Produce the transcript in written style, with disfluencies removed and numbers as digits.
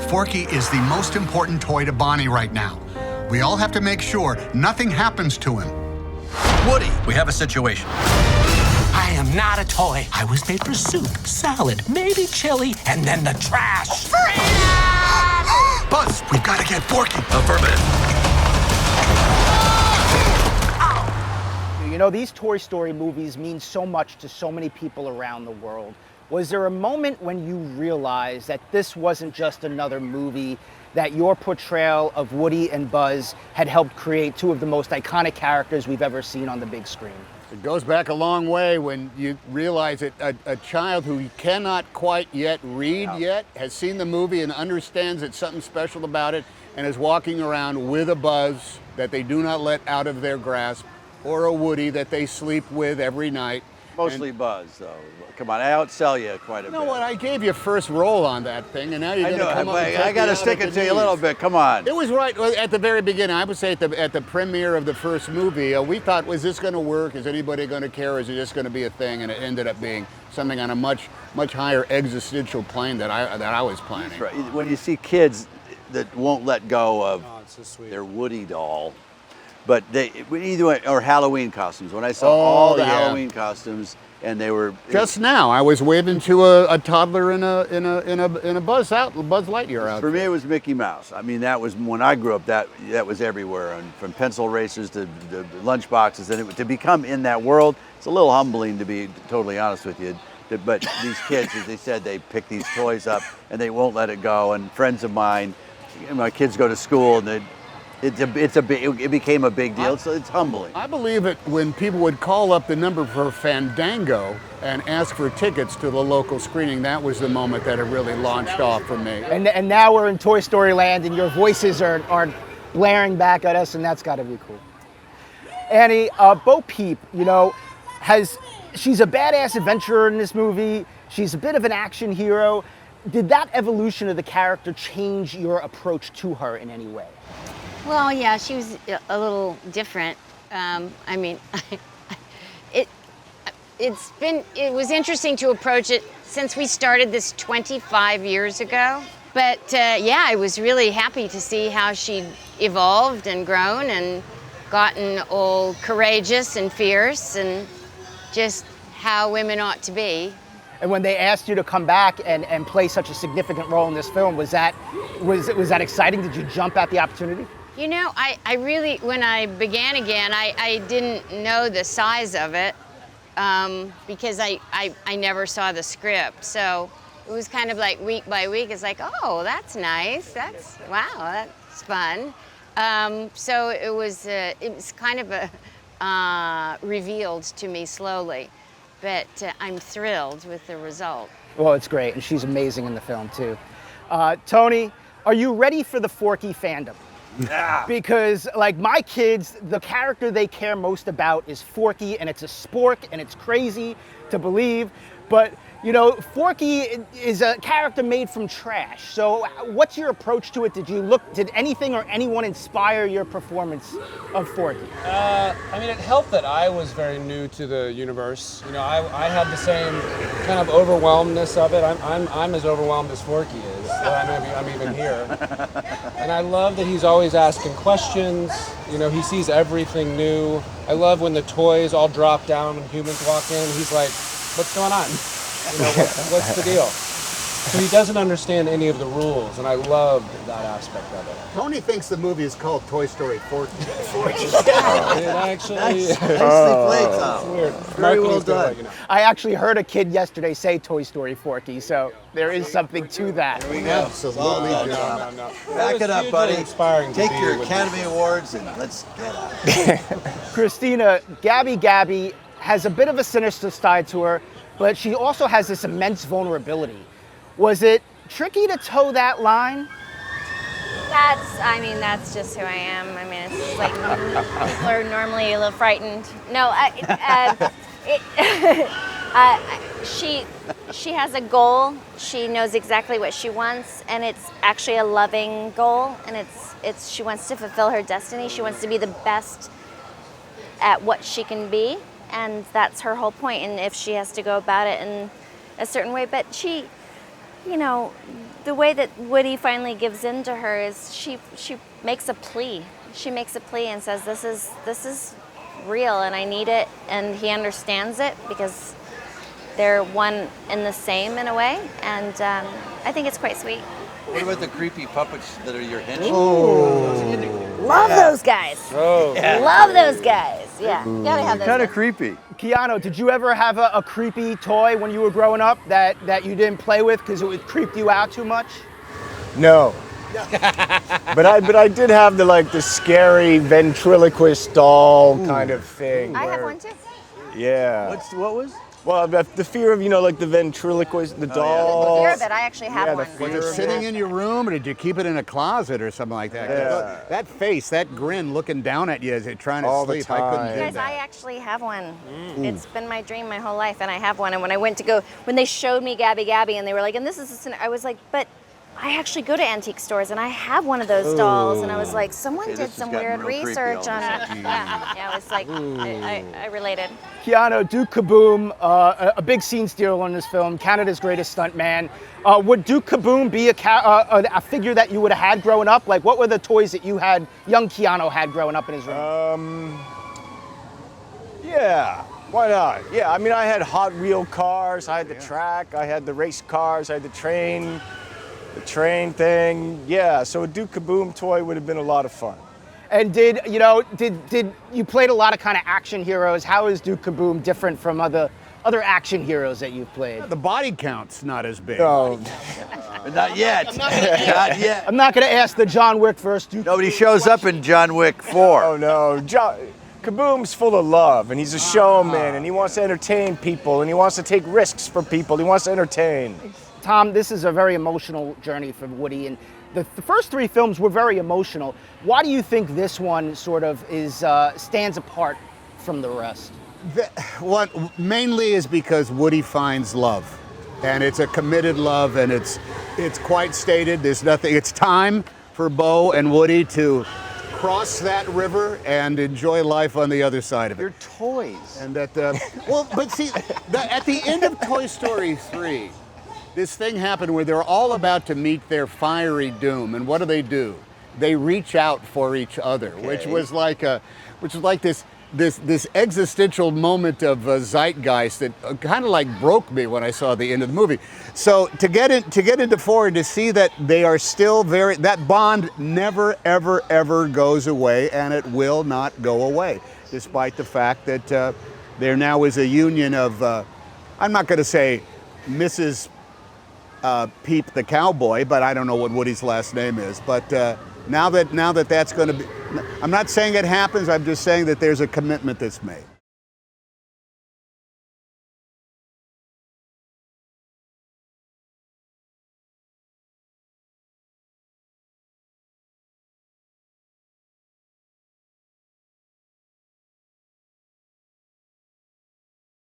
Forky is the most important toy to Bonnie right now. We all have to make sure nothing happens to him. Woody, we have a situation. I am not a toy. I was made for soup, salad, maybe chili, and then the trash. Buzz, we've got to get Forky. Affirmative. You know, these Toy Story movies mean so much to so many people around the world. Was there a moment when you realized that this wasn't just another movie, that your portrayal of Woody and Buzz had helped create two of the most iconic characters we've ever seen on the big screen? It goes back a long way when you realize that a child who cannot quite yet read yet has seen the movie and understands that something special about it and is walking around with a Buzz that they do not let out of their grasp, or a Woody that they sleep with every night. Mostly Buzz, though. Come on, I outsell you quite a bit. You know what? I gave you first roll on that thing, and now you're going to come up and I got to stick it to you a little bit. Come on. It was right at the very beginning. I would say at the premiere of the first movie, we thought, was this going to work? Is anybody going to care? Is it just going to be a thing? And it ended up being something on a much higher existential plane that I was planning. That's right. When you see kids that won't let go of their Woody doll, but or Halloween costumes. When I saw all the Halloween costumes, and they were just now, I was waving to a toddler in a Buzz Lightyear outfit. For me, it was Mickey Mouse. I mean, that was when I grew up. That was everywhere, and from pencil racers to lunch boxes, and to become in that world, it's a little humbling, to be totally honest with you. But these kids, as they said, they pick these toys up and they won't let it go. And friends of mine, my kids go to school and it became a big deal, so it's humbling. I believe it when people would call up the number for Fandango and ask for tickets to the local screening. That was the moment that it really launched off for me. And now we're in Toy Story land, and your voices are blaring back at us, and that's got to be cool. Annie, Bo Peep, you know, she's a badass adventurer in this movie. She's a bit of an action hero. Did that evolution of the character change your approach to her in any way? Well, yeah, she was a little different. I mean, it was interesting to approach it since we started this 25 years ago. But yeah, I was really happy to see how she evolved and grown and gotten all courageous and fierce and just how women ought to be. And when they asked you to come back and play such a significant role in this film, was that exciting? Did you jump at the opportunity? You know, I really, when I began again, I didn't know the size of it because I never saw the script. So it was kind of like week by week, it's like, oh, that's nice. Wow, that's fun. So it was kind of revealed to me slowly, but I'm thrilled with the result. Well, it's great, and she's amazing in the film too. Tony, are you ready for the Forky fandom? Yeah. Because, like, my kids, the character they care most about is Forky, and it's a spork, and it's crazy to believe. But, you know, Forky is a character made from trash. So what's your approach to it? Did anything or anyone inspire your performance of Forky? I mean, it helped that I was very new to the universe. You know, I had the same kind of overwhelmedness of it. I'm as overwhelmed as Forky is. I'm even here. And I love that he's always asking questions. You know, he sees everything new. I love when the toys all drop down when humans walk in. He's like, what's going on? You know, what's the deal? So he doesn't understand any of the rules, and I love that aspect of it. Tony thinks the movie is called Toy Story 14. It actually Nicely played, Tom. It's weird. Very well done. You know. I actually heard a kid yesterday say Toy Story Forky, so there is something to that. Here we go. Absolutely. No. Back it up, buddy. Inspiring to Take be your with Academy Awards and let's get out. Christina, Gabby Gabby has a bit of a sinister side to her, but she also has this immense vulnerability. Was it tricky to toe that line? That's just who I am. I mean, it's like people are normally a little frightened. No, she has a goal. She knows exactly what she wants, and it's actually a loving goal. And she wants to fulfill her destiny. She wants to be the best at what she can be, and that's her whole point. And if she has to go about it in a certain way, but she, you know, the way that Woody finally gives in to her is she makes a plea. She makes a plea and says, this is real and I need it, and he understands it because they're one and the same in a way, and I think it's quite sweet. What about the creepy puppets that are your henchmen? Love those guys. Oh. Love those guys. Yeah, gotta have those Kind of guys. creepy. Keanu, did you ever have a creepy toy when you were growing up that you didn't play with because it would creep you out too much? No. but I did have the scary ventriloquist doll kind of thing. I have where- one too. Yeah. What was? Well, the fear of, like the ventriloquist, the doll. The fear of it, I actually have Yeah, the one. fear Was it of sitting in your room, or did you keep it in a closet or something like that? 'Cause Yeah. That face, that grin looking down at you as you're trying to All the sleep, I couldn't time. do Guys, that. I actually have one. It's been my dream my whole life, and I have one. And when I went to go, when they showed me Gabby Gabby, and they were like, and this is, I was like, but I actually go to antique stores, and I have one of those dolls. And I was like, someone Okay, did this has some gotten weird real creepy research all on of it. a Yeah, it was like, I related. Keanu, Duke Caboom, a big scene stealer in this film, Canada's greatest stuntman. Would Duke Caboom be a figure that you would have had growing up? Like, what were the toys that you had, young Keanu had growing up in his room? Yeah. Why not? Yeah, I mean, I had Hot Wheel cars, I had the track, I had the race cars, I had the train thing. Yeah, so a Duke Caboom toy would have been a lot of fun. And did you played a lot of kind of action heroes? How is Duke Caboom different from other action heroes that you've played? The body count's not as big. No, Not yet. Not yet. I'm not going to ask the John Wick versus Duke. Nobody shows up in John Wick 4. oh no. Kaboom's full of love, and he's a showman, and he wants to entertain people, and he wants to take risks for people. He wants to entertain. Tom, this is a very emotional journey for Woody, and the first three films were very emotional. Why do you think this one sort of stands apart from the rest? What mainly is because Woody finds love, and it's a committed love, and it's quite stated. There's nothing. It's time for Bo and Woody to cross that river and enjoy life on the other side of it. They're toys. And that, well, but see, at the end of Toy Story 3, this thing happened where they're all about to meet their fiery doom, and what do? They reach out for each other, which was like this existential moment of zeitgeist that kind of like broke me when I saw the end of the movie. So to get into 4 and to see that they are still that bond never ever goes away, and it will not go away, despite the fact that there now is a union of I'm not going to say Mrs. Peep the cowboy, but I don't know what Woody's last name is. But now that that's going to be, I'm not saying it happens. I'm just saying that there's a commitment that's made.